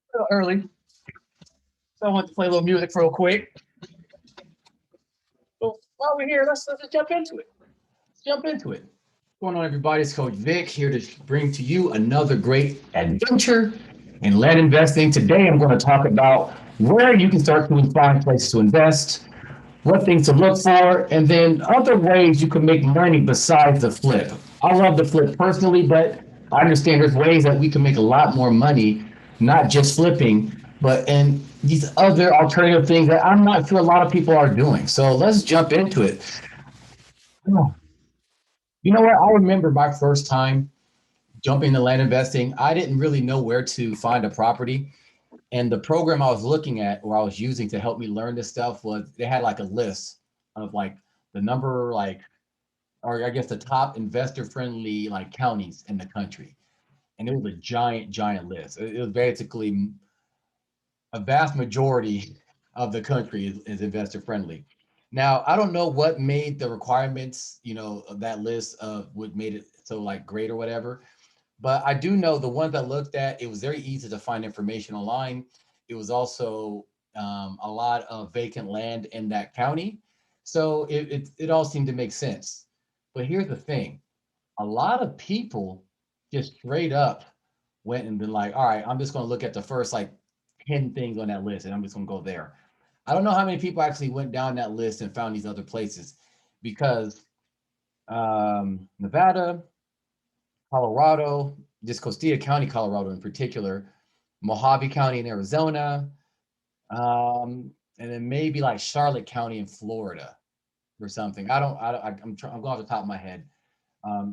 A little early, so I want to play a little music real quick. So while we're here, let's just jump into it. Let's jump into it. What's going on, everybody? It's Coach Vic here to bring to you another great adventure in land investing. Today, I'm going to talk about where you can start to find places to invest, what things to look for, and then other ways you can make money besides the flip. I love the flip personally, but I understand there's ways that we can make a lot more money, not just flipping, but in these other alternative things that I'm not sure a lot of people are doing. So let's jump into it. You know what? I remember my first time jumping into land investing. I didn't really know where to find a property. And the program I was looking at or I was using to help me learn this stuff was they had like a list of like the number like or I guess the top investor friendly like counties in the country. And it was a giant, giant list. It was basically a vast majority of the country is investor friendly. Now, I don't know what made the requirements, of that list of what made it so like great or whatever. But I do know the ones I looked at, it was very easy to find information online. It was also a lot of vacant land in that county. So it all seemed to make sense. But here's the thing, a lot of people just straight up went and been like, all right, I'm just going to look at the first like 10 things on that list and I'm just going to go there. I don't know how many people actually went down that list and found these other places because Nevada, Colorado, just Costilla County, Colorado in particular, Mojave County in Arizona, and then maybe like Charlotte County in Florida or something. I'm going off the top of my head.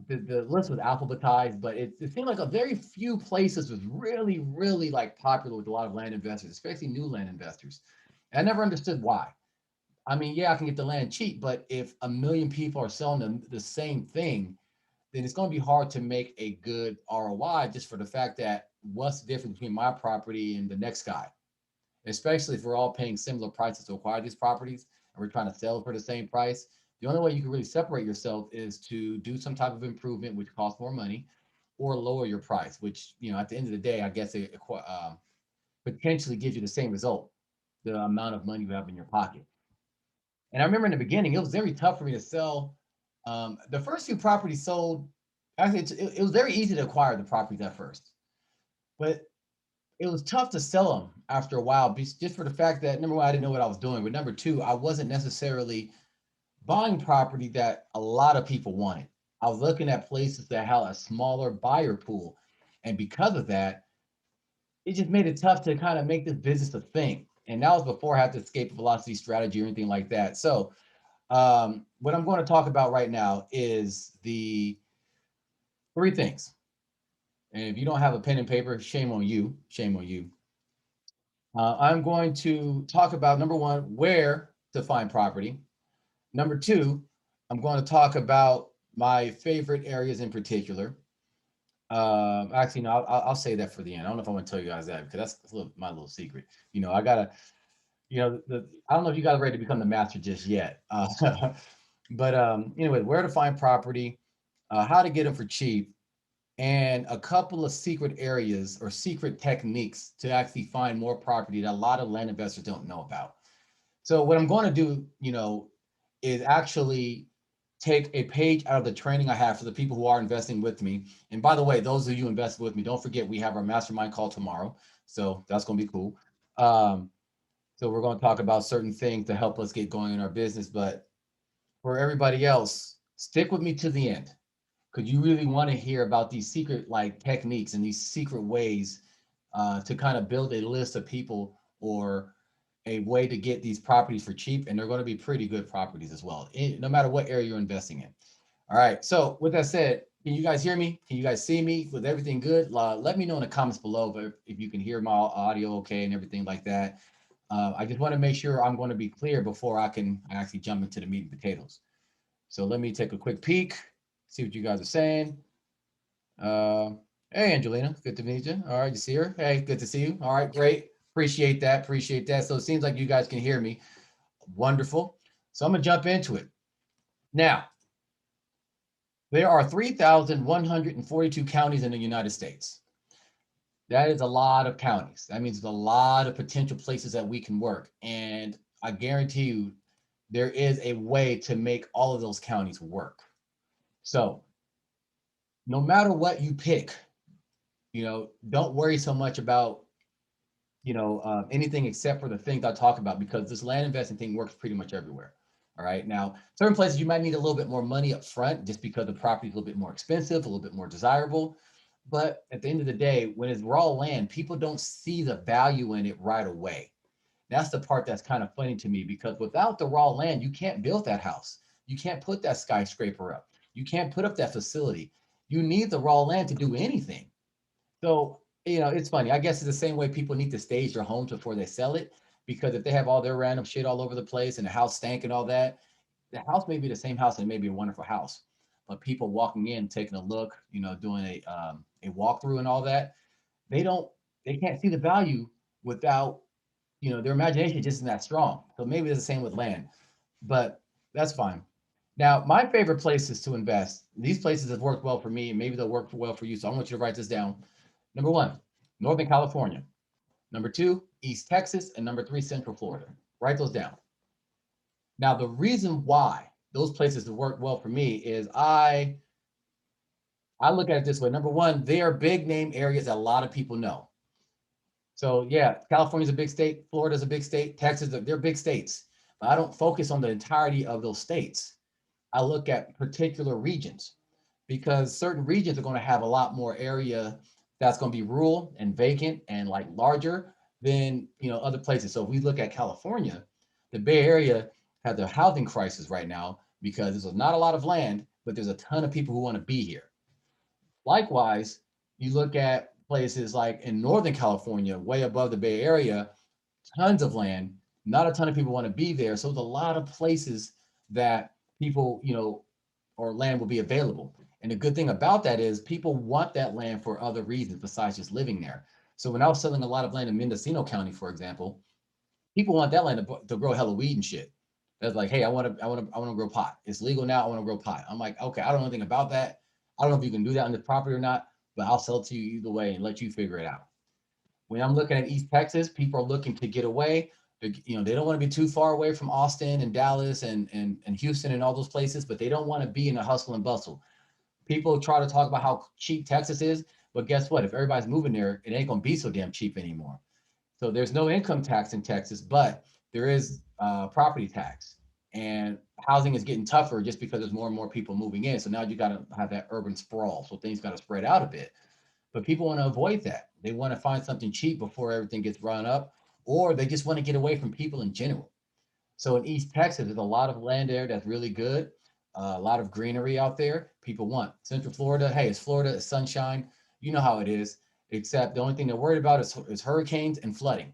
The list was alphabetized, but it seemed like a very few places was really, really like popular with a lot of land investors, especially new land investors. And I never understood why. I mean, yeah, I can get the land cheap, but if a million people are selling the same thing, then it's going to be hard to make a good ROI just for the fact that what's the difference between my property and the next guy? Especially if we're all paying similar prices to acquire these properties and we're trying to sell for the same price. The only way you can really separate yourself is to do some type of improvement, which costs more money, or lower your price, which, at the end of the day, I guess it potentially gives you the same result, the amount of money you have in your pocket. And I remember in the beginning, it was very tough for me to sell. The first few properties sold, actually, it was very easy to acquire the properties at first, but it was tough to sell them after a while, just for the fact that number one, I didn't know what I was doing, but number two, I wasn't necessarily buying property that a lot of people wanted. I was looking at places that had a smaller buyer pool, and because of that, it just made it tough to kind of make this business a thing. And that was before I had to escape velocity strategy or anything like that. So what I'm going to talk about right now is the three things. And if you don't have a pen and paper, shame on you. Shame on you. I'm going to talk about number one, where to find property. Number two, I'm going to talk about my favorite areas in particular. Actually, no, I'll say that for the end. I don't know if I want to tell you guys that because that's my little secret. I gotta, I don't know if you guys are ready to become the master just yet. But anyway, where to find property, how to get them for cheap, and a couple of secret areas or secret techniques to actually find more property that a lot of land investors don't know about. So what I'm going to do, is actually take a page out of the training I have for the people who are investing with me. And by the way, those of you invested with me, don't forget we have our mastermind call tomorrow. So that's going to be cool. Um, so we're going to talk about certain things to help us get going in our business. But for everybody else, stick with me to the end because you really want to hear about these secret like techniques and these secret ways to kind of build a list of people or a way to get these properties for cheap, and they're going to be pretty good properties as well, no matter what area you're investing in. All right. So with that said, can you guys hear me? Can you guys see me? With everything good? Let me know in the comments below if you can hear my audio okay and everything like that. I just want to make sure I'm going to be clear before I can actually jump into the meat and potatoes. So let me take a quick peek, see what you guys are saying. Uh, hey, Angelina, good to meet you. All right, you see her? Hey, good to see you. All right, great. Appreciate that. Appreciate that. So it seems like you guys can hear me. Wonderful. So I'm going to jump into it. Now, there are 3,142 counties in the United States. That is a lot of counties. That means there's a lot of potential places that we can work. And I guarantee you, there is a way to make all of those counties work. So no matter what you pick, don't worry so much about, anything except for the things I talk about, because this land investing thing works pretty much everywhere. All right. Now, certain places you might need a little bit more money up front just because the property is a little bit more expensive, a little bit more desirable. But at the end of the day, when it's raw land, people don't see the value in it right away. That's the part that's kind of funny to me, because without the raw land, you can't build that house. You can't put that skyscraper up. You can't put up that facility. You need the raw land to do anything. So, it's funny. I guess it's the same way people need to stage their homes before they sell it, because if they have all their random shit all over the place and the house stank and all that, the house may be the same house and it may be a wonderful house. But people walking in, taking a look, doing a walkthrough and all that, they don't, they can't see the value without, their imagination just isn't that strong. So maybe it's the same with land, but that's fine. Now, my favorite places to invest, these places have worked well for me, and maybe they'll work well for you. So I want you to write this down. Number one, Northern California. Number two, East Texas. And number three, Central Florida. Write those down. Now, the reason why those places have worked well for me is I look at it this way. Number one, they are big name areas that a lot of people know. So yeah, California's a big state, Florida's a big state, Texas, they're big states. But I don't focus on the entirety of those states. I look at particular regions, because certain regions are going to have a lot more area that's going to be rural and vacant and like larger than other places. So if we look at California, the Bay Area has a housing crisis right now because there's not a lot of land, but there's a ton of people who want to be here. Likewise, you look at places like in Northern California, way above the Bay Area, tons of land, not a ton of people want to be there. So there's a lot of places that people, or land will be available. And the good thing about that is people want that land for other reasons besides just living there. So when I was selling a lot of land in Mendocino County, for example, people want that land to grow hella weed and shit. That's like, hey, I want to grow pot. It's legal now. I want to grow pot. I'm like, okay, I don't know anything about that. I don't know if you can do that on this property or not, but I'll sell it to you either way and let you figure it out. When I'm looking at East Texas, people are looking to get away. They don't want to be too far away from Austin and Dallas and Houston and all those places, but they don't want to be in the hustle and bustle. People try to talk about how cheap Texas is, but guess what? If everybody's moving there, it ain't gonna be so damn cheap anymore. So there's no income tax in Texas, but there is property tax, and housing is getting tougher just because there's more and more people moving in. So now you got to have that urban sprawl. So things got to spread out a bit. But people want to avoid that. They want to find something cheap before everything gets run up, or they just want to get away from people in general. So in East Texas, there's a lot of land there that's really good, a lot of greenery out there. People want Central Florida. Hey, it's Florida, it's sunshine. You know how it is. Except the only thing they're worried about is hurricanes and flooding.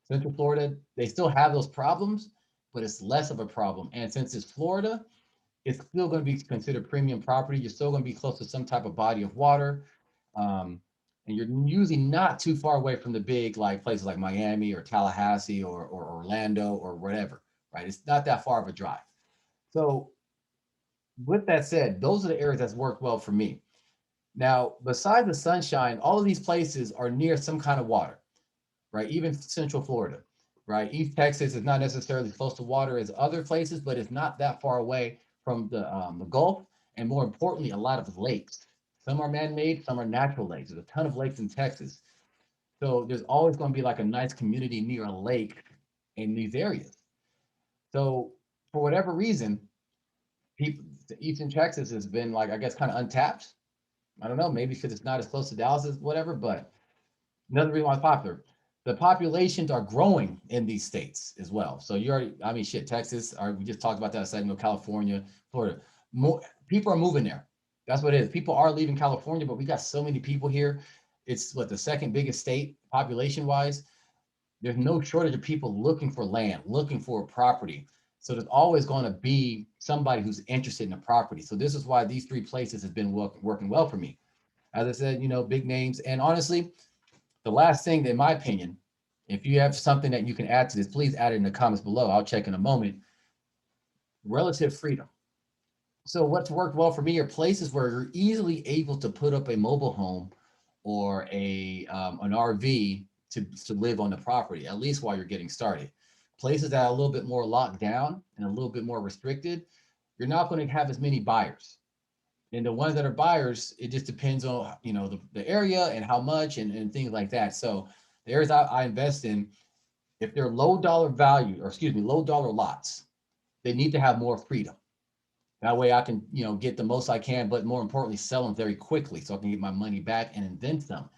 Central Florida, they still have those problems, but it's less of a problem. And since it's Florida, it's still going to be considered premium property. You're still going to be close to some type of body of water. Um, and you're usually not too far away from the big like places like Miami or Tallahassee or Orlando or whatever, right? It's not that far of a drive. So with that said, those are the areas that's worked well for me. Now, besides the sunshine, all of these places are near some kind of water, right? Even Central Florida, right? East Texas is not necessarily close to water as other places, but it's not that far away from the Gulf, and more importantly, a lot of lakes. Some are man-made, some are natural lakes. There's a ton of lakes in Texas, so there's always going to be like a nice community near a lake in these areas. So for whatever reason, people, Eastern Texas has been like, I guess, kind of untapped. I don't know, maybe because it's not as close to Dallas as whatever, but another reason why it's popular. the populations are growing in these states as well. So you already, I mean, shit, Texas, we just talked about that a second ago, California, Florida. People are moving there. That's what it is. People are leaving California, but we got so many people here. It's what the second biggest state population wise. There's no shortage of people looking for land, looking for a property. So there's always going to be somebody who's interested in a property. So this is why these three places have been working well for me. As I said, big names. And honestly, the last thing, in my opinion, if you have something that you can add to this, please add it in the comments below. I'll check in a moment. Relative freedom. So what's worked well for me are places where you're easily able to put up a mobile home or an RV to live on the property, at least while you're getting started. Places that are a little bit more locked down and a little bit more restricted, you're not going to have as many buyers. And the ones that are buyers, it just depends on the area and how much and things like that. So the areas I invest in, if they're low dollar value, or excuse me, low dollar lots, they need to have more freedom. That way I can, get the most I can, but more importantly, sell them very quickly so I can get my money back and then some.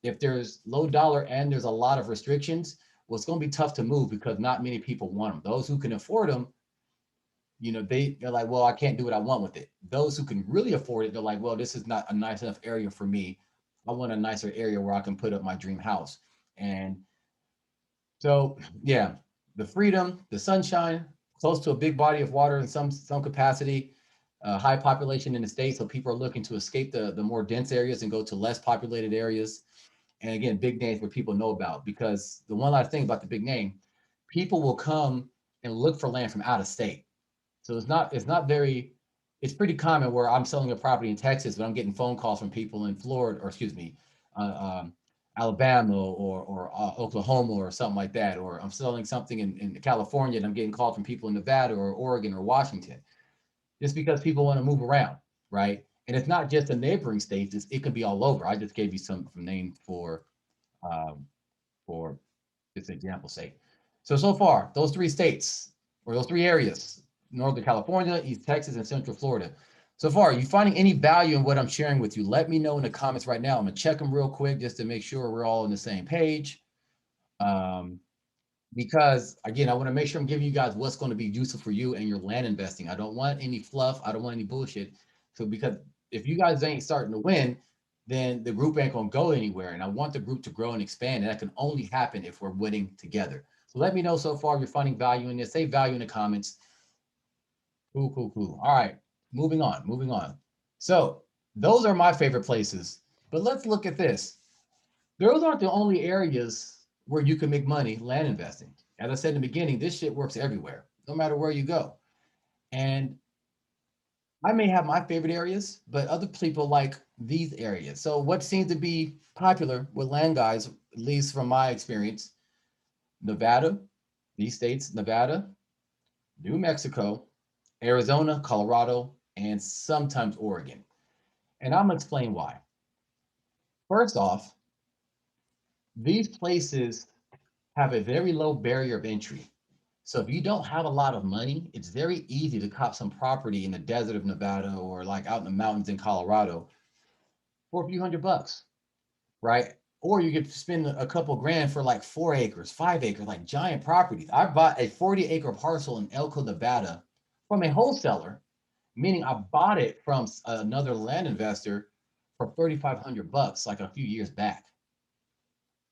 If there's low dollar and there's a lot of restrictions, well, it's going to be tough to move because not many people want them. Those who can afford them, they're like, well, I can't do what I want with it. Those who can really afford it, they're like, well, this is not a nice enough area for me. I want a nicer area where I can put up my dream house. And so, yeah, the freedom, the sunshine, close to a big body of water in some capacity, high population in the state, so people are looking to escape the more dense areas and go to less populated areas. And again, big names where people know about, because the one last thing about the big name, people will come and look for land from out of state. So it's not very, it's pretty common where I'm selling a property in Texas, but I'm getting phone calls from people in Florida, or excuse me, uh, um, Alabama or Oklahoma or something like that. Or I'm selling something in California and I'm getting called from people in Nevada or Oregon or Washington, just because people want to move around, right? And it's not just the neighboring states; it could be all over. I just gave you some names um, for this example's sake. So far, those three states or those three areas, Northern California, East Texas, and Central Florida. So far, are you finding any value in what I'm sharing with you? Let me know in the comments right now. I'm gonna check them real quick just to make sure we're all on the same page. Um, because again, I want to make sure I'm giving you guys what's going to be useful for you and your land investing. I don't want any fluff. I don't want any bullshit. So because if you guys ain't starting to win, then the group ain't going to go anywhere. And I want the group to grow and expand. And that can only happen if we're winning together. So let me know so far if you're finding value in this. Say value in the comments. Cool, cool, cool. All right, moving on, moving on. So those are my favorite places. But let's look at this. Those aren't the only areas where you can make money land investing. As I said in the beginning, this shit works everywhere, no matter where you go. And I may have my favorite areas, but other people like these areas. So what seems to be popular with land guys, at least from my experience, Nevada, these states, Nevada, New Mexico, Arizona, Colorado, and sometimes Oregon. And I'm gonna explain why. First off, these places have a very low barrier of entry. So if you don't have a lot of money, it's very easy to cop some property in the desert of Nevada or like out in the mountains in Colorado for a few $100, right? Or you could spend a couple grand for like 4 acres, 5 acres, like giant properties. I bought a 40-acre parcel in Elko, Nevada from a wholesaler, meaning I bought it from another land investor for $3,500 like a few years back.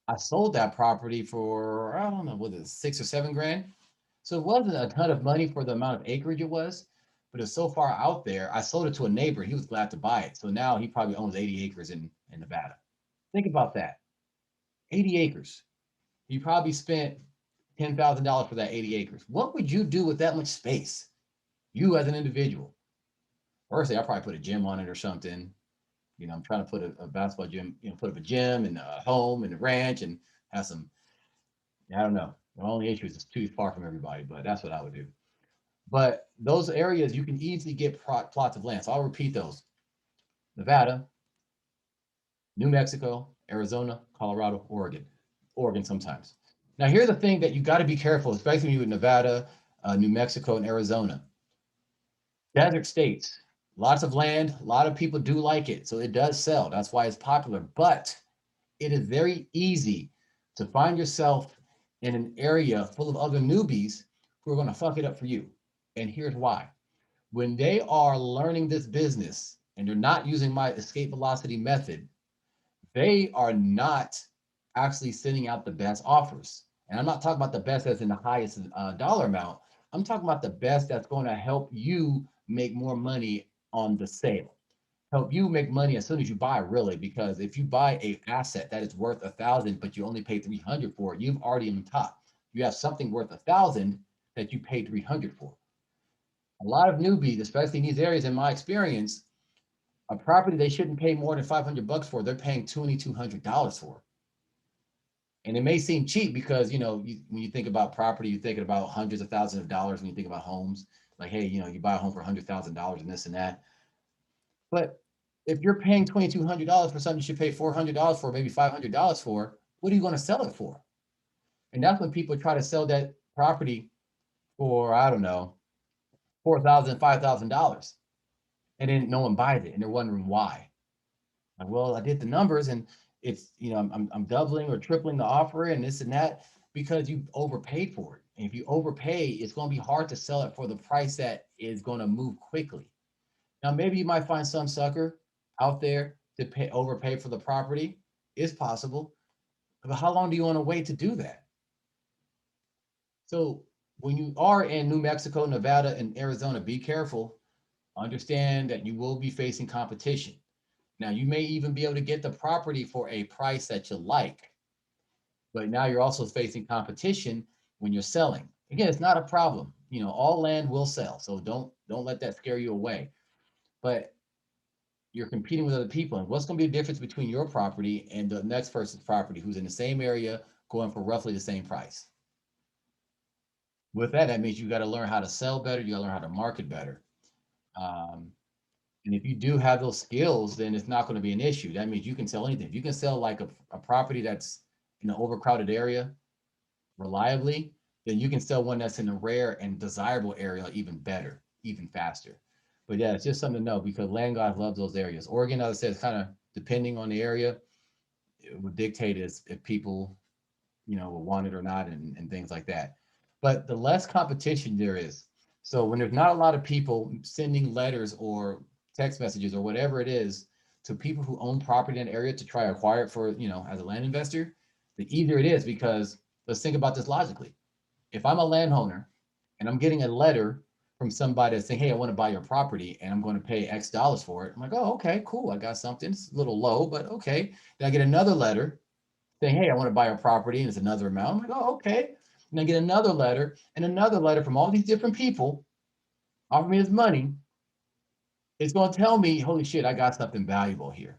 I sold that property for, I don't know, what is it, 6 or 7 grand? So it wasn't a ton of money for the amount of acreage it was, but it's so far out there. I sold it to a neighbor. He was glad to buy it. So now he probably owns 80 acres in Nevada. Think about that. 80 acres. You probably spent $10,000 for that 80 acres. What would you do with that much space? You as an individual. Firstly, I'll probably put a gym on it or something. I'm trying to put a basketball gym, put up a gym and a home and a ranch and have some, I don't know. The only issue is it's too far from everybody, but that's what I would do. But those areas, you can easily get plots of land. So I'll repeat those: Nevada, New Mexico, Arizona, Colorado, Oregon. Oregon sometimes. Now, here's the thing that you got to be careful, especially when you're in Nevada, New Mexico, and Arizona. Desert states, lots of land, a lot of people do like it. So it does sell. That's why it's popular. But it is very easy to find yourself in an area full of other newbies who are going to fuck it up for you. And here's why. When they are learning this business and they're not using my escape velocity method, they are not actually sending out the best offers. And I'm not talking about the best as in the highest dollar amount. I'm talking about the best that's going to help you make more money on the sale. Help you make money as soon as you buy, really, because if you buy a asset that is worth 1,000, but you only pay 300 for it, you've already on top. You have something worth 1,000 that you paid 300 for. A lot of newbies, especially in these areas, in my experience, a property they shouldn't pay more than 500 bucks for, they're paying $2,200 for. And it may seem cheap because, when you think about property, you're thinking about hundreds of thousands of dollars. When you think about homes, like, hey, you buy a home for $100,000 and this and that. But if you're paying $2,200 for something you should pay $400 for, maybe $500 for, what are you going to sell it for? And that's when people try to sell that property for, I don't know, $4,000, $5,000. And then no one buys it. And they're wondering why. Like, well, I did the numbers and it's, I'm doubling or tripling the offer and this and that because you overpaid for it. And if you overpay, it's going to be hard to sell it for the price that is going to move quickly. Now, maybe you might find some sucker out there to overpay for the property. It's possible. But how long do you want to wait to do that? So when you are in New Mexico, Nevada, and Arizona, be careful. Understand that you will be facing competition. Now, you may even be able to get the property for a price that you like, but now you're also facing competition when you're selling. Again, it's not a problem. All land will sell, so don't let that scare you away. But you're competing with other people, and what's going to be the difference between your property and the next person's property who's in the same area going for roughly the same price? With that, that means you got to learn how to sell better. You got to learn how to market better. Um, And if you do have those skills, then it's not going to be an issue. That means you can sell anything. If you can sell like a property that's in an overcrowded area reliably, then you can sell one that's in a rare and desirable area even better, even faster. But yeah, it's just something to know because land guys love those areas. Oregon, as I said, is kind of depending on the area, it would dictate if people, will want it or not and things like that. But the less competition there is, so when there's not a lot of people sending letters or text messages or whatever it is to people who own property in an area to try to acquire it for, as a land investor, the easier it is because let's think about this logically. If I'm a landowner and I'm getting a letter from somebody that's saying, hey, I want to buy your property and I'm going to pay X dollars for it. I'm like, oh, okay, cool. I got something. It's a little low, but okay. Then I get another letter saying, hey, I want to buy a property and it's another amount. I'm like, oh, okay. And I get another letter and another letter from all these different people offering me this money. It's going to tell me, holy shit, I got something valuable here.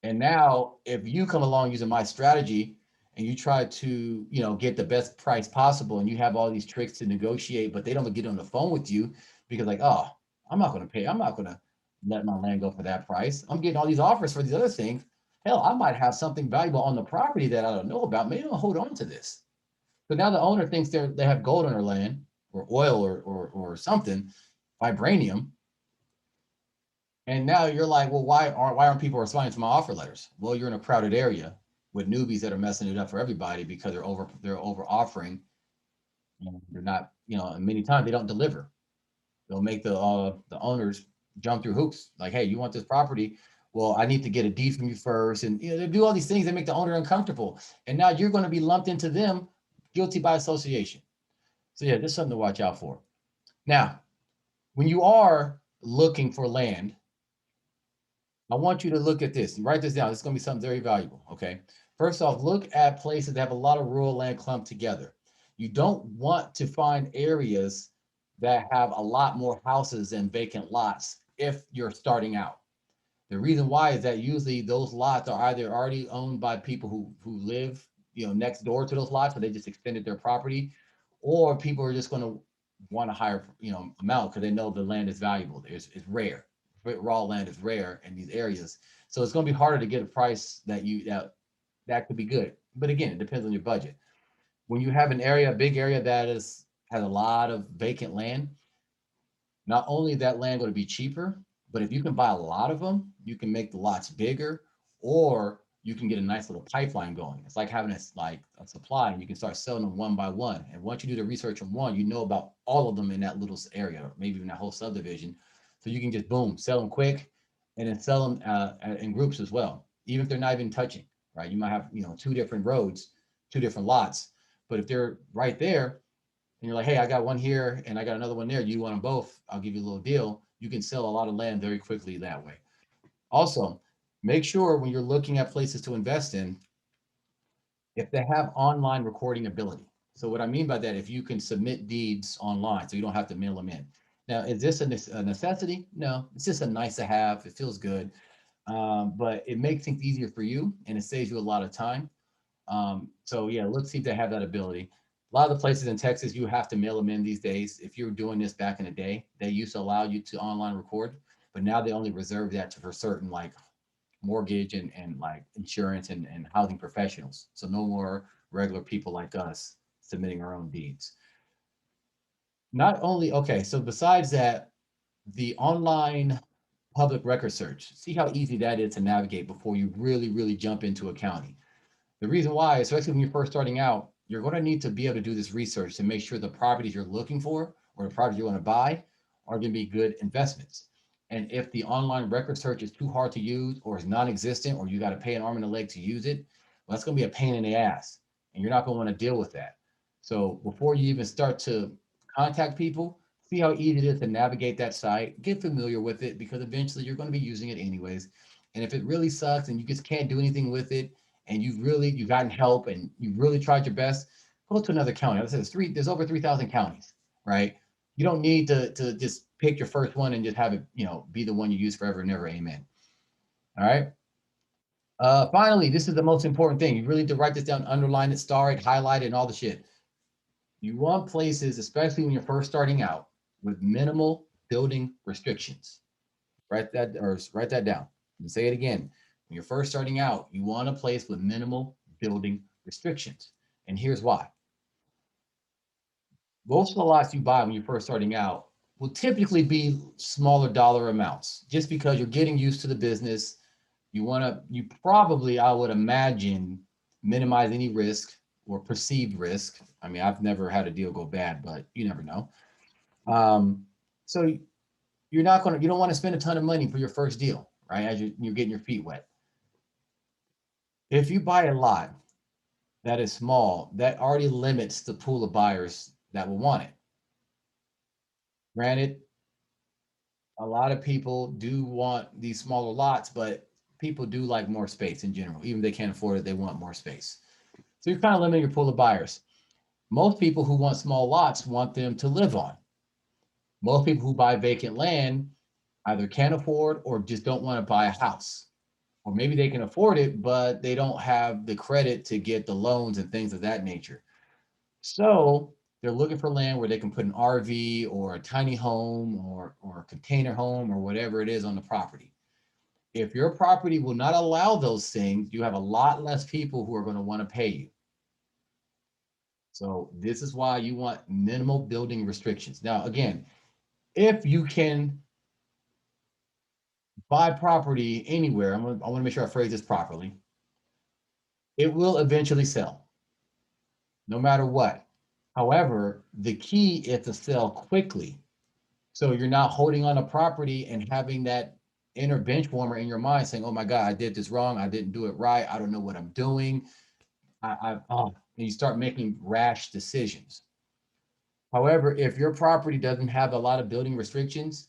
And now if you come along using my strategy and you try to, get the best price possible and you have all these tricks to negotiate, but they don't get on the phone with you because like, oh, I'm not going to pay. I'm not going to let my land go for that price. I'm getting all these offers for these other things. Hell, I might have something valuable on the property that I don't know about. Maybe I'll hold on to this. So now the owner thinks they have gold on their land or oil or something, vibranium. And now you're like, well, why aren't people responding to my offer letters? Well, you're in a crowded area with newbies that are messing it up for everybody because they're over offering. And they're not, and many times they don't deliver. They'll make the owners jump through hoops. Like, hey, you want this property? Well, I need to get a deed from you first, and they do all these things that make the owner uncomfortable. And now you're going to be lumped into them, guilty by association. So yeah, there's something to watch out for. Now, when you are looking for land, I want you to look at this and write this down. It's going to be something very valuable. Okay. First off, look at places that have a lot of rural land clumped together. You don't want to find areas that have a lot more houses and vacant lots if you're starting out. The reason why is that usually those lots are either already owned by people who live, next door to those lots, but they just extended their property, or people are just going to want a higher, amount because they know the land is valuable. It's rare. Raw land is rare in these areas, so it's going to be harder to get a price that could be good. But again, it depends on your budget. When you have a big area that has a lot of vacant land, not only is that land going to be cheaper, but if you can buy a lot of them, you can make the lots bigger, or you can get a nice little pipeline going. It's like having a supply, and you can start selling them one by one. And once you do the research on one, you know about all of them in that little area, maybe even that whole subdivision. So you can just boom, sell them quick, and then sell them in groups as well, even if they're not even touching. Right? You might have two different roads, two different lots, but if they're right there, and you're like, hey, I got one here and I got another one there. You want them both? I'll give you a little deal. You can sell a lot of land very quickly that way. Also, make sure when you're looking at places to invest in, if they have online recording ability. So what I mean by that, if you can submit deeds online, so you don't have to mail them in. Now, is this a necessity? No, it's just a nice to have. It feels good, but it makes things easier for you and it saves you a lot of time. So yeah, let's see if they have that ability. A lot of the places in Texas, you have to mail them in these days. If you were doing this back in the day, they used to allow you to online record, but now they only reserve that for certain like mortgage and like insurance and housing professionals. So no more regular people like us submitting our own deeds. Not only, okay, so besides that, the online public record search, see how easy that is to navigate before you really jump into a county. The reason why, especially when you're first starting out, you're going to need to be able to do this research to make sure the properties you're looking for or the properties you want to buy are going to be good investments. And if the online record search is too hard to use or is non-existent or you got to pay an arm and a leg to use it, well, that's going to be a pain in the ass. And you're not going to want to deal with that. So before you even start to contact people, see how easy it is to navigate that site, get familiar with it because eventually you're going to be using it anyways. And if it really sucks and you just can't do anything with it, and you've gotten help and you really tried your best, go to another county. I said there's over 3,000 counties, right? You don't need to just pick your first one and just have it, be the one you use forever and ever. Amen. All right. Finally, this is the most important thing. You really need to write this down, underline it, star it, highlight it, and all the shit. You want places, especially when you're first starting out, with minimal building restrictions. Write that down. And say it again. When you're first starting out, you want a place with minimal building restrictions. And here's why. Most of the lots you buy when you're first starting out will typically be smaller dollar amounts just because you're getting used to the business. You probably, I would imagine, minimize any risk or perceived risk. I mean, I've never had a deal go bad, but you never know. So you don't want to spend a ton of money for your first deal, right? As you're getting your feet wet. If you buy a lot that is small, that already limits the pool of buyers that will want it. Granted, a lot of people do want these smaller lots, but people do like more space in general. Even if they can't afford it, they want more space. So you're kind of limiting your pool of buyers. Most people who want small lots want them to live on. Most people who buy vacant land either can't afford or just don't want to buy a house. Or maybe they can afford it, but they don't have the credit to get the loans and things of that nature. So they're looking for land where they can put an RV or a tiny home or a container home or whatever it is on the property. If your property will not allow those things, you have a lot less people who are going to want to pay you. So this is why you want minimal building restrictions. Now, again, if you can buy property anywhere, I want to make sure I phrase this properly. It will eventually sell, no matter what. However, the key is to sell quickly. So you're not holding on a property and having that inner bench warmer in your mind saying, oh my God, I did this wrong. I didn't do it right. I don't know what I'm doing. And you start making rash decisions. However, if your property doesn't have a lot of building restrictions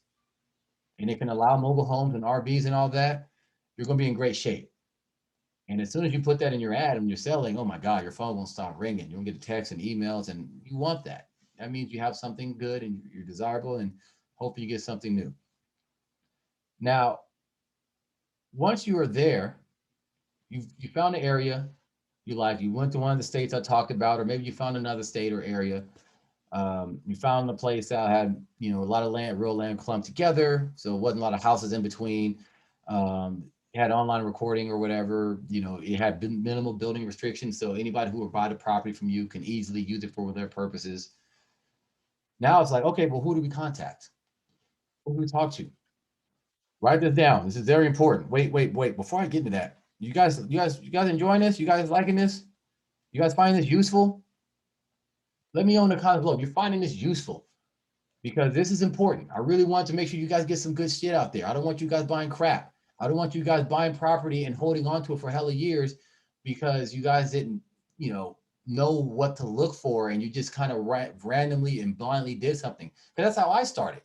and it can allow mobile homes and RVs and all that, you're going to be in great shape. And as soon as you put that in your ad and you're selling, oh my God, your phone won't stop ringing. You'll get texts and emails, and you want that. That means you have something good and you're desirable, and hopefully you get something new. Now, once you are there, you found an area you like. You went to one of the states I talked about, or maybe you found another state or area. You found a place that had a lot of land, real land clumped together, so it wasn't a lot of houses in between. It had online recording or whatever. It had minimal building restrictions, so anybody who would buy the property from you can easily use it for their purposes. Now it's like, okay, well, who do we contact? Who do we talk to? Write this down. This is very important. Wait. Before I get into that, You guys enjoying this? You guys liking this? You guys finding this useful? Let me know in the comments below. You're finding this useful because this is important. I really want to make sure you guys get some good shit out there. I don't want you guys buying crap. I don't want you guys buying property and holding on to it for hella years because you guys didn't, know what to look for and you just kind of randomly and blindly did something. Because that's how I started.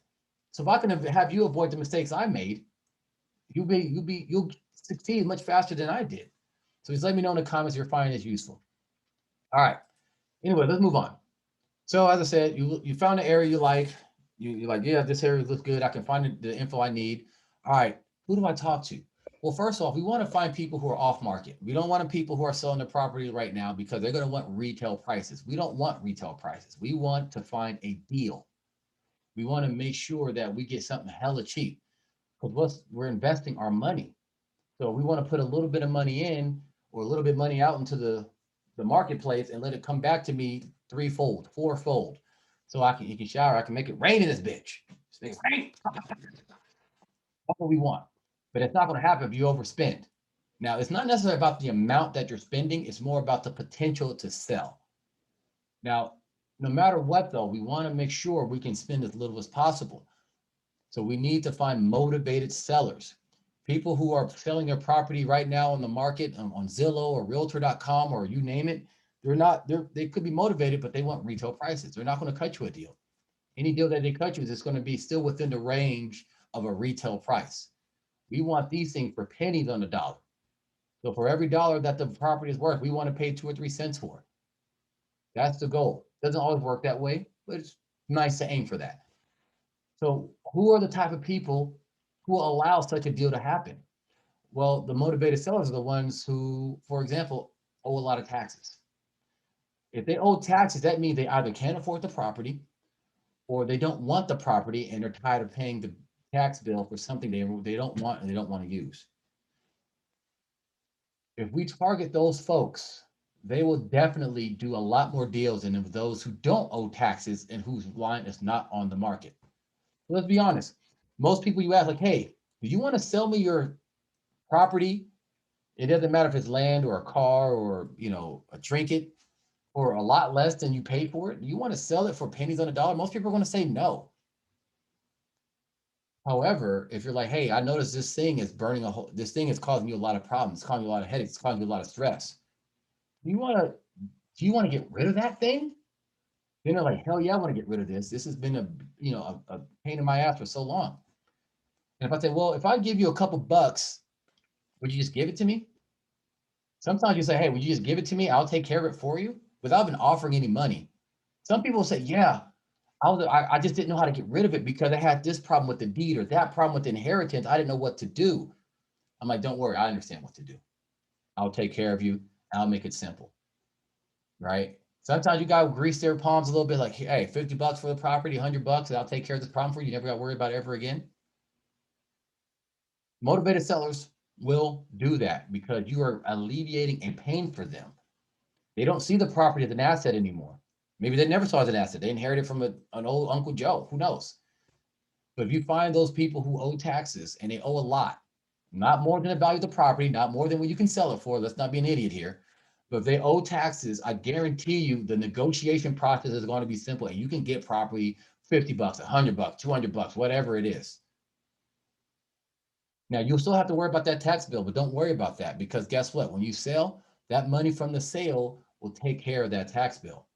So if I can have you avoid the mistakes I made, you'll succeed much faster than I did. So just let me know in the comments if you're finding this useful. All right. Anyway, let's move on. So as I said, you found an area you like. You're like, yeah, this area looks good. I can find the info I need. All right, who do I talk to? Well, first off, we want to find people who are off market. We don't want people who are selling their property right now because they're going to want retail prices. We don't want retail prices. We want to find a deal. We want to make sure that we get something hella cheap because we're investing our money. So we want to put a little bit of money in or a little bit of money out into the marketplace and let it come back to me threefold, fourfold. So you can shower, I can make it rain in this bitch. Just make it rain. That's what we want. But it's not going to happen if you overspend. Now, it's not necessarily about the amount that you're spending, it's more about the potential to sell. Now, no matter what, though, we want to make sure we can spend as little as possible. So we need to find motivated sellers, people who are selling their property right now on the market on Zillow or Realtor.com or you name it. They could be motivated, but they want retail prices. They're not going to cut you a deal. Any deal that they cut you is going to be still within the range of a retail price. We want these things for pennies on the dollar. So for every dollar that the property is worth, we want to pay 2 or 3 cents for it. That's the goal. Doesn't always work that way, but it's nice to aim for that. So who are the type of people who allow such a deal to happen? Well, the motivated sellers are the ones who, for example, owe a lot of taxes. If they owe taxes, that means they either can't afford the property or they don't want the property and they're tired of paying the tax bill for something they don't want and they don't want to use. If we target those folks, they will definitely do a lot more deals than those who don't owe taxes and whose line is not on the market. So let's be honest. Most people you ask, like, hey, do you want to sell me your property? It doesn't matter if it's land or a car or a trinket or a lot less than you paid for it. You want to sell it for pennies on a dollar? Most people are going to say no. However, if you're like, hey, I noticed this thing is this thing is causing you a lot of problems, it's causing you a lot of headaches, it's causing you a lot of stress. Do you want to get rid of that thing? Then they're like, hell yeah, I want to get rid of this. This has been a pain in my ass for so long. And if I say, well, if I give you a couple bucks, would you just give it to me? Sometimes you say, hey, would you just give it to me? I'll take care of it for you without even offering any money. Some people say, yeah, I just didn't know how to get rid of it because I had this problem with the deed or that problem with the inheritance. I didn't know what to do. I'm like, don't worry, I understand what to do. I'll take care of you. I'll make it simple. Right? Sometimes you gotta grease their palms a little bit, like, hey, 50 bucks for the property, 100 bucks, and I'll take care of this problem for you. You never got to worry about it ever again. Motivated sellers will do that because you are alleviating a pain for them. They don't see the property as an asset anymore. Maybe they never saw it as an asset. They inherited from an old Uncle Joe. Who knows? But if you find those people who owe taxes and they owe a lot, not more than the value of the property, not more than what you can sell it for, let's not be an idiot here. But if they owe taxes, I guarantee you the negotiation process is going to be simple and you can get property 50 bucks, 100 bucks, 200 bucks, whatever it is. Now, you'll still have to worry about that tax bill, but don't worry about that because guess what? When you sell, that money from the sale will take care of that tax bill.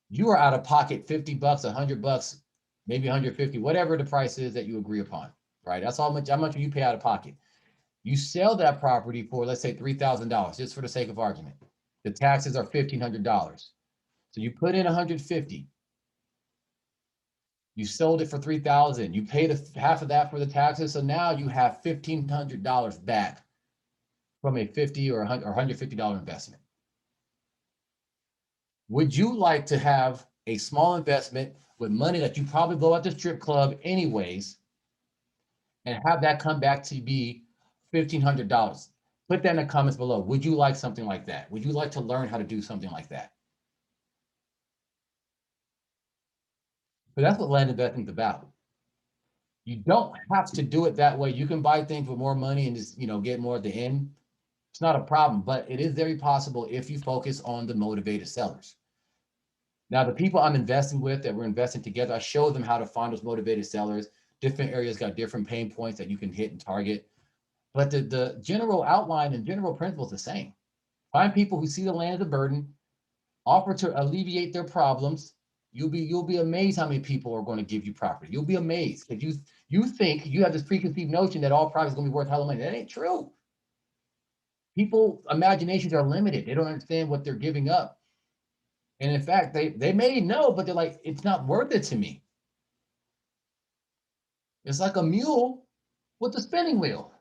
You are out of pocket 50 bucks, 100 bucks, maybe 150, whatever the price is that you agree upon, right? That's how much you pay out of pocket. You sell that property for, let's say, $3,000, just for the sake of argument. The taxes are $1,500. So you put in 150. You sold it for 3,000. You paid half of that for the taxes. So now you have $1,500 back from a 50 or $150 investment. Would you like to have a small investment with money that you probably blow at the strip club anyways and have that come back to be $1,500? Put that in the comments below. Would you like something like that? Would you like to learn how to do something like that? But that's what land investing is about. You don't have to do it that way. You can buy things with more money and just, get more at the end. It's not a problem, but it is very possible if you focus on the motivated sellers. Now, the people I'm investing with that we're investing together, I show them how to find those motivated sellers. Different areas got different pain points that you can hit and target. But the general outline and general principle is the same. Find people who see the land as a burden, offer to alleviate their problems. You'll be amazed how many people are going to give you property. You'll be amazed if you think you have this preconceived notion that all property is going to be worth hell of money. That ain't true. People imaginations are limited. They don't understand what they're giving up. And in fact, they may know, but they're like, it's not worth it to me. It's like a mule with a spinning wheel.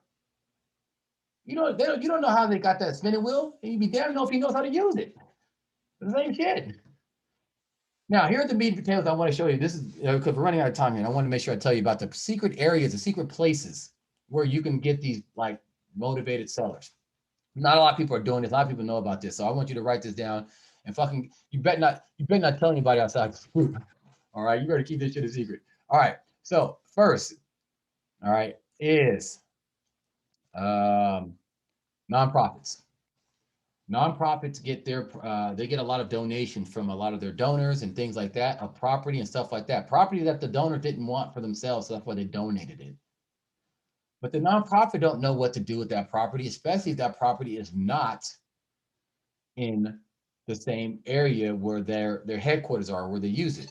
You don't know how they got that spinning wheel, and you'd be damn know if he knows how to use it. The same shit. Now, here are the meat and potatoes I want to show you. This is because we're running out of time here. And I want to make sure I tell you about the secret areas, the secret places where you can get these like motivated sellers. Not a lot of people are doing this. A lot of people know about this. So I want you to write this down and fucking you better not tell anybody outside the group. All right. You better keep this shit a secret. All right. So first, all right, is nonprofits. Nonprofits get they get a lot of donations from a lot of their donors and things like that, of property and stuff like that. Property that the donor didn't want for themselves, so that's why they donated it. But the nonprofit don't know what to do with that property, especially if that property is not in the same area where their headquarters are, where they use it.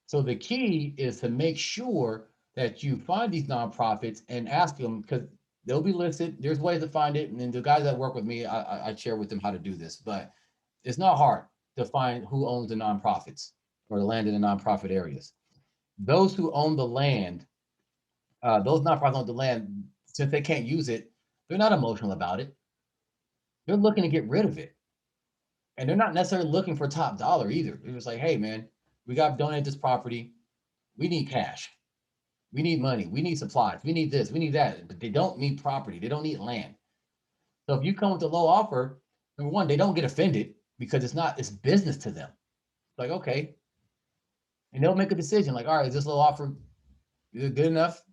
So the key is to make sure that you find these nonprofits and ask them, because they'll be listed. There's ways to find it. And then the guys that work with me, I share with them how to do this. But it's not hard to find who owns the nonprofits or the land in the nonprofit areas. Those who own the land, those nonprofits own the land, since they can't use it, they're not emotional about it. They're looking to get rid of it. And they're not necessarily looking for top dollar either. They're just like, hey, man, we got to donate this property. We need cash. We need money. We need supplies. We need this. We need that. But they don't need property. They don't need land. So if you come with a low offer, number one, they don't get offended because it's business to them. It's like, okay. And they'll make a decision like, all right, is this low offer good enough?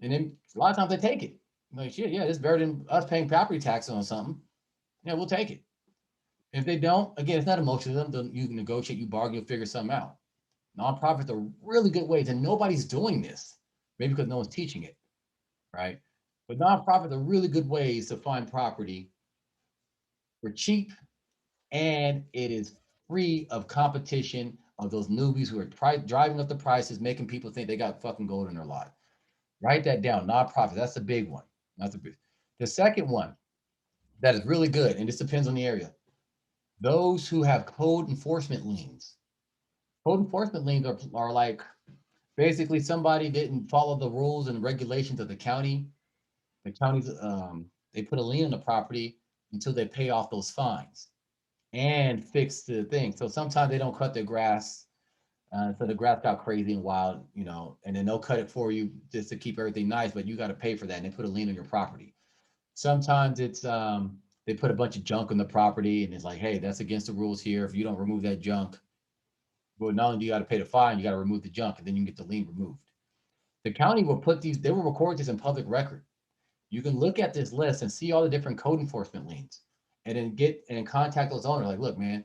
And then a lot of times they take it. I'm like, shit, yeah, it's better than us paying property tax on something. Yeah, we'll take it. If they don't, again, it's not emotional to them. You can negotiate, you bargain, you'll figure something out. Nonprofits are really good ways, and nobody's doing this, maybe because no one's teaching it, right? But nonprofits are really good ways to find property for cheap, and it is free of competition of those newbies who are driving up the prices, making people think they got fucking gold in their lot. Write that down. Nonprofits, that's the big one. That's the big. The second one that is really good, and this depends on the area. Those who have code enforcement liens. Code enforcement liens are like basically somebody didn't follow the rules and regulations of the county. The counties they put a lien on the property until they pay off those fines and fix the thing. So sometimes they don't cut their grass. So the grass got crazy and wild, and then they'll cut it for you just to keep everything nice, but you got to pay for that, and they put a lien on your property. Sometimes it's they put a bunch of junk on the property, and it's like, hey, that's against the rules here. If you don't remove that junk, well, not only do you got to pay the fine, you got to remove the junk, and then you can get the lien removed. The county will they will record this in public record. You can look at this list and see all the different code enforcement liens, and then get and contact those owners. Like, look, man,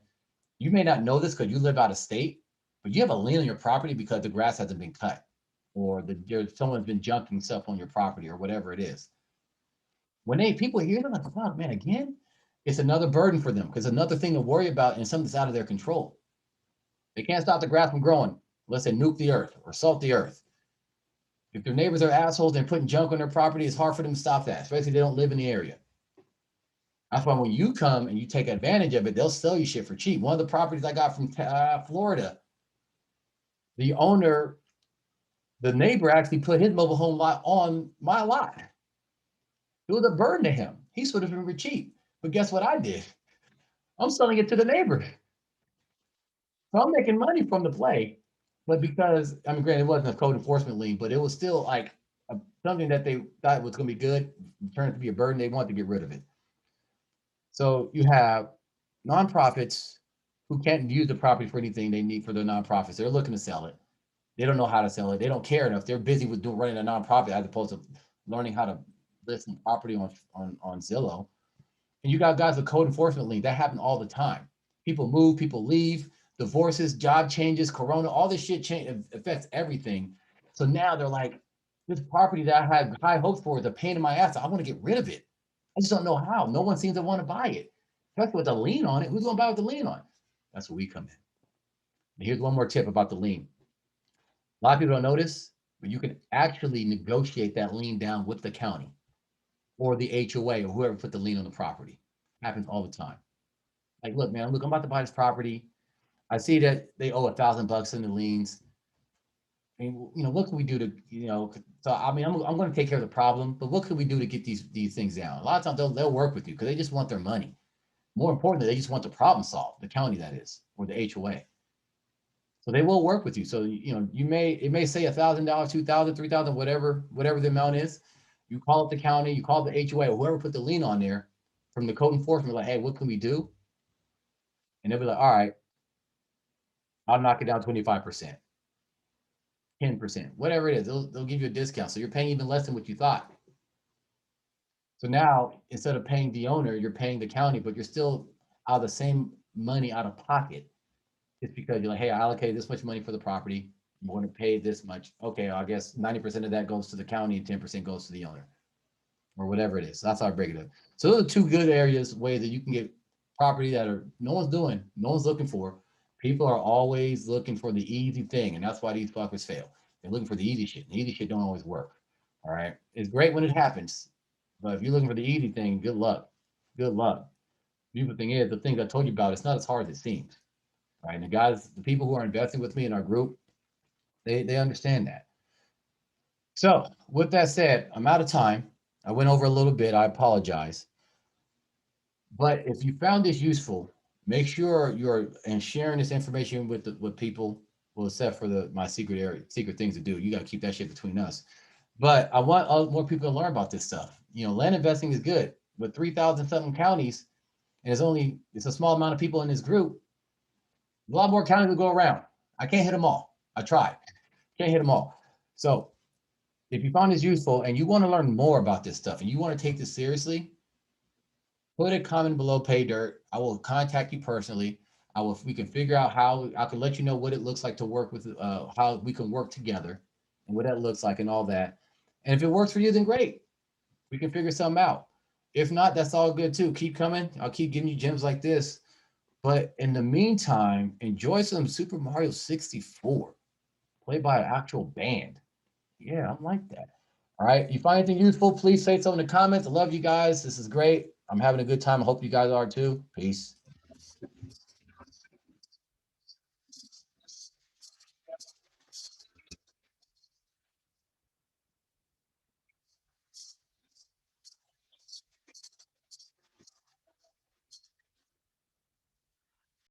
you may not know this because you live out of state, but you have a lien on your property because the grass hasn't been cut, or someone's been junking stuff on your property, or whatever it is. When people hear them, like, oh man, again, it's another burden for them because another thing to worry about and something that's out of their control. They can't stop the grass from growing unless they nuke the earth or salt the earth. If their neighbors are assholes and putting junk on their property, it's hard for them to stop that, especially if they don't live in the area. That's why when you come and you take advantage of it, they'll sell you shit for cheap. One of the properties I got from Florida, the owner, the neighbor actually put his mobile home lot on my lot. It was a burden to him. He sort of for cheap. But guess what I did? I'm selling it to the neighbor. So I'm making money from the play. But because, I mean, granted, it wasn't a code enforcement lien, but it was still like something that they thought was going to be good, turned out to be a burden. They wanted to get rid of it. So you have nonprofits who can't use the property for anything they need for their nonprofits. They're looking to sell it. They don't know how to sell it. They don't care enough. They're busy with running a nonprofit as opposed to learning how to listing property on Zillow, and you got guys with code enforcement lien. That happen all the time. People move, people leave, divorces, job changes, corona, all this shit affects everything. So now they're like, this property that I had high hopes for is a pain in my ass. I want to get rid of it. I just don't know how. No one seems to want to buy it. Especially with a lien on it. Who's going to buy with the lien on? That's where we come in. And here's one more tip about the lien. A lot of people don't notice, but you can actually negotiate that lien down with the county or the HOA or whoever put the lien on the property. Happens all the time. Like, look, man, look, I'm about to buy this property. I see that they owe $1,000 in the liens. I mean, what can we do to, so I mean, I'm going to take care of the problem, but what can we do to get these things down? A lot of times they'll work with you because they just want their money. More importantly, they just want the problem solved, the county that is, or the HOA. So they will work with you. So it may say $1,000, 2,000, 3,000, whatever the amount is. You call up the county, you call the HOA, or whoever put the lien on there from the code enforcement, like, hey, what can we do? And they'll be like, all right, I'll knock it down 25%, 10%, whatever it is. They'll give you a discount. So you're paying even less than what you thought. So now instead of paying the owner, you're paying the county, but you're still out of the same money out of pocket. It's because you're like, hey, I allocated this much money for the property. I'm going to pay this much. Okay, I guess 90% of that goes to the county and 10% goes to the owner or whatever it is. So that's how I break it up. So those are two good ways that you can get property that no one's looking for. People are always looking for the easy thing, and that's why these fuckers fail. They're looking for the easy shit. The easy shit don't always work. All right, it's great when it happens, but if you're looking for the easy thing, good luck. Good luck. The beautiful thing is, the things I told you about, it's not as hard as it seems. Right, and the people who are investing with me in our group, they understand that. So with that said, I'm out of time. I went over a little bit. I apologize. But if you found this useful, make sure you're sharing this information with people. Well, except for my secret things to do. You got to keep that shit between us. But I want more people to learn about this stuff. Land investing is good. With 3,000 something counties, and it's a small amount of people in this group. A lot more counties to go around. I can't hit them all. I tried. Can't hit them all. So if you found this useful and you want to learn more about this stuff and you want to take this seriously, put a comment below Pay Dirt. I will contact you personally. We can figure out how I can let you know what it looks like to work with, how we can work together and what that looks like and all that. And if it works for you, then great. We can figure something out. If not, that's all good too. Keep coming. I'll keep giving you gems like this. But in the meantime, enjoy some Super Mario 64, played by an actual band. Yeah, I'm like that. All right. You find anything useful, please say so in the comments. I love you guys. This is great. I'm having a good time. I hope you guys are too. Peace.